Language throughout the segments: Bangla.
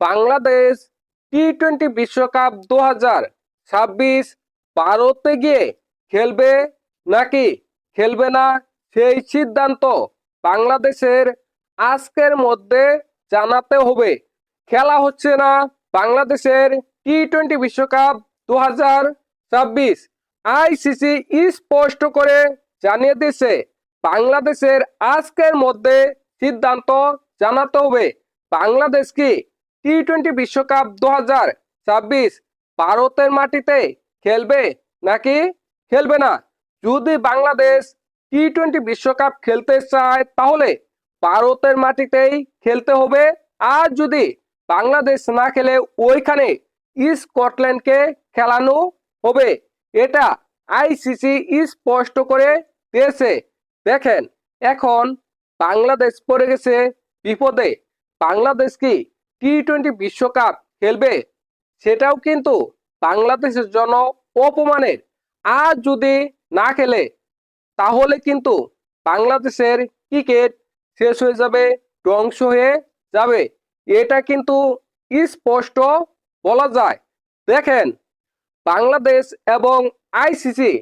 বাংলাদেশ টি-20 বিশ্বকাপ 2026 ভারতে গিয়ে খেলবে নাকি খেলবে না সেই সিদ্ধান্ত বাংলাদেশের আজকের মধ্যে জানাতে হবে। খেলা হচ্ছে না বাংলাদেশের টি-20 বিশ্বকাপ 2026। আইসিসি স্পষ্ট করে জানিয়ে দিয়েছে বাংলাদেশের আজকের মধ্যে সিদ্ধান্ত জানাতে হবে বাংলাদেশ কি টি-20 বিশ্বকাপ 2026 ভারতের মাটিতে খেলবে নাকি খেলবে না। যদি বাংলাদেশ টি-20 বিশ্বকাপ খেলতে চায় তাহলে ভারতের মাটিতেই খেলতে হবে। আর যদি বাংলাদেশ না খেলে ওইখানে স্কটল্যান্ডকে খেলানো হবে। এটা আইসিসি স্পষ্ট করে দিয়েছে। দেখেন এখন বাংলাদেশ পড়ে গেছে বিপদে। বাংলাদেশ কি টি-20 বিশ্বকাপ খেলবে সেটাও কিন্তু বাংলাদেশের জন্য অপমানের। আর যদি না খেলে তাহলে কিন্তু বাংলাদেশের ক্রিকেট শেষ হয়ে যাবে, ধ্বংস হয়ে যাবে। এটা কিন্তু স্পষ্ট বলা যায়। দেখেন বাংলাদেশ এবং আইসিসি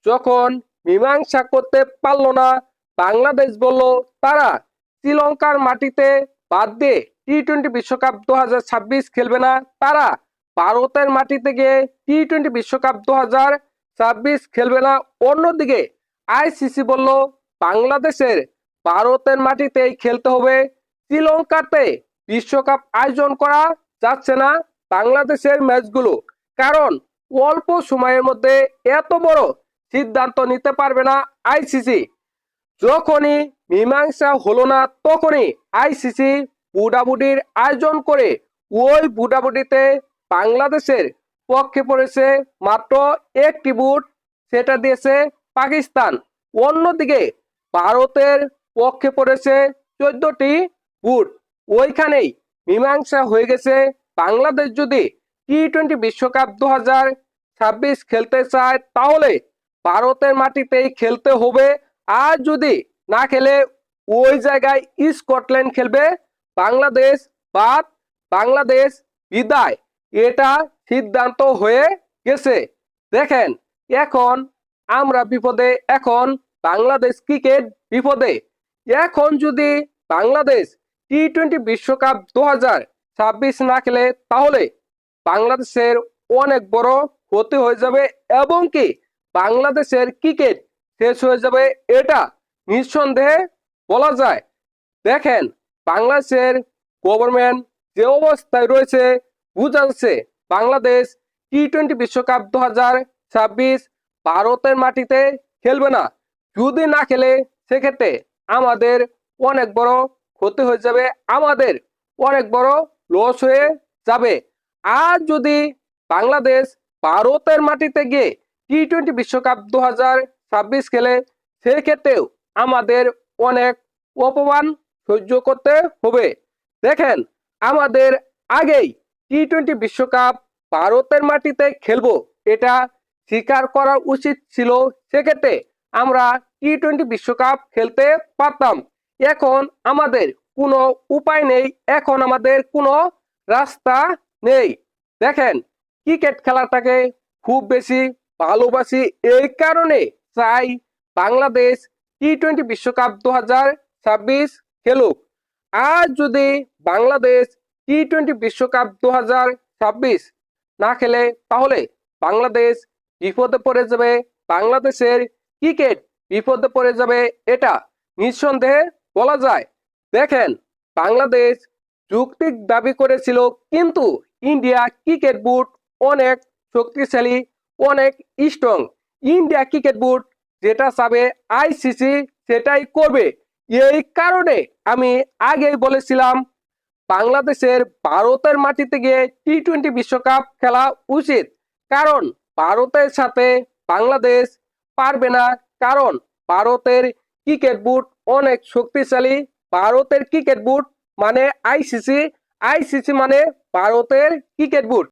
যখন মীমাংসা করতে পারল না, বাংলাদেশ বলল তারা শ্রীলঙ্কার মাটিতে বাদ দিয়ে টি-20 বিশ্বকাপ 2026 খেলবে না, তারা ভারতের মাটিতে গিয়ে টি-20 বিশ্বকাপ 2026 খেলবে না। অন্যদিকে আইসিসি বলল বাংলাদেশের ভারতের মাটিতেই খেলতে হবে। শ্রীলঙ্কাতে বিশ্বকাপ আয়োজন করা যাচ্ছে না বাংলাদেশের ম্যাচগুলো, কারণ অল্প সময়ের মধ্যে এত বড় সিদ্ধান্ত নিতে পারবে না আইসিসি। যখনই মীমাংসা হলো না তখনই আইসিসি বুডাবুডির আয়োজন করে ওই বুডাবুডিতে বাংলাদেশের পক্ষে পড়েছে মাত্র একটি বুট, সেটা দিয়েছে পাকিস্তান। অন্যদিকে ভারতের পক্ষে পড়েছে 14টি বুট। ওইখানেই মীমাংসা হয়ে গেছে। বাংলাদেশ যদি টি-20 বিশ্বকাপ 2026 খেলতে চায় তাহলে ভারতের মাটিতেই খেলতে হবে। আর যদি না খেলে ওই জায়গায় স্কটল্যান্ড খেলবে। বাংলাদেশ বাদ, বাংলাদেশ বিদায়, এটা সিদ্ধান্ত হয়ে গেছে। দেখেন এখন আমরা বিপদে, এখন বাংলাদেশ ক্রিকেট বিপদে। এখন যদি বাংলাদেশ টি-20 বিশ্বকাপ 2026 না খেলে তাহলে বাংলাদেশের অনেক বড় ক্ষতি হয়ে যাবে এবং কি বাংলাদেশের ক্রিকেট শেষ হয়ে যাবে, এটা নিঃসন্দেহে বলা যায়। দেখেন বাংলাদেশের গভর্নমেন্ট যে অবস্থায় রয়েছে বোঝা যাচ্ছে বাংলাদেশ টি-20 বিশ্বকাপ 2026 ভারতের মাটিতে খেলবে না। যদি না খেলে সেক্ষেত্রে আমাদের অনেক বড় ক্ষতি হয়ে যাবে, আমাদের অনেক বড় লস হয়ে যাবে। আর যদি বাংলাদেশ ভারতের মাটিতে গিয়ে টি-20 বিশ্বকাপ 2026 খেলে সেক্ষেত্রেও আমাদের অনেক অপমান সহ্য করতে হবে। দেখেন আমাদের আগেই টি-20 বিশ্বকাপ ভারতের মাটিতে খেলবো এটা স্বীকার করা উচিত ছিল। সেক্ষেত্রে আমরা টি-20 বিশ্বকাপ খেলতে পারতাম। এখন আমাদের কোনো উপায় নেই, এখন আমাদের কোনো রাস্তা নেই। দেখেন ক্রিকেট খেলাটাকে খুব বেশি ভালোবাসি, এই কারণে চাই বাংলাদেশ টি-20 বিশ্বকাপ 2026 খেলুক। আর যদি বাংলাদেশ টি-20 বিশ্বকাপ 2026 না খেলে তাহলে বাংলাদেশ বিপদে পড়ে যাবে, বাংলাদেশের ক্রিকেট বিপদে পড়ে যাবে, এটা নিঃসন্দেহে বলা যায়। দেখেন বাংলাদেশ যৌক্তিক দাবি করেছিল কিন্তু ইন্ডিয়া ক্রিকেট বোর্ড অনেক শক্তিশালী, অনেক স্ট্রং। ইন্ডিয়া ক্রিকেট বোর্ড যেটা চাবে আইসিসি সেটাই করবে। এই কারণে আমি আগেই বলেছিলাম বাংলাদেশের ভারতের মাটিতে গিয়ে টি-20 বিশ্বকাপ খেলা উচিত, কারণ ভারতের সাথে বাংলাদেশ পারবে না, কারণ ভারতের ক্রিকেট বোর্ড অনেক শক্তিশালী। ভারতের ক্রিকেট বোর্ড মানে আইসিসি, আইসিসি মানে ভারতের ক্রিকেট বোর্ড।